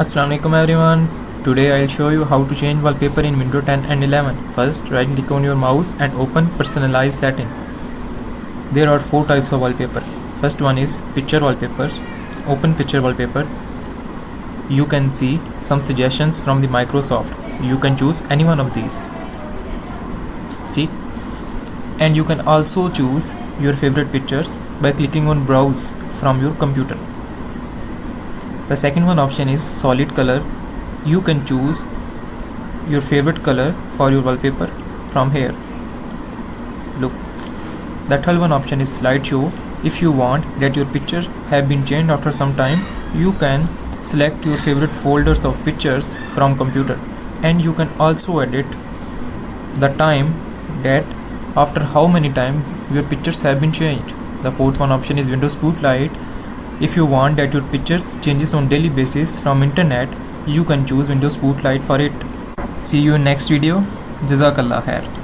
Assalamualaikum everyone. Today I'll show you how to change wallpaper in Windows 10 and 11. First, right click on your mouse and open personalize setting. There are 4 types of wallpaper. First one is picture wallpapers. Open picture wallpaper. You can see some suggestions from the Microsoft. You can choose any one of these. See? And you can also choose your favorite pictures by clicking on browse from your computer. The second one option is solid color. You can choose your favorite color for your wallpaper from here. Look. The third one option is slideshow. If you want that your pictures have been changed after some time, you can select your favorite folders of pictures from computer, and you can also edit the time that after how many times your pictures have been changed. The fourth one option is Windows Spotlight. If you want that your pictures changes on daily basis from internet, you can choose Windows Spotlight for it. See you in next video. Jazakallah khair.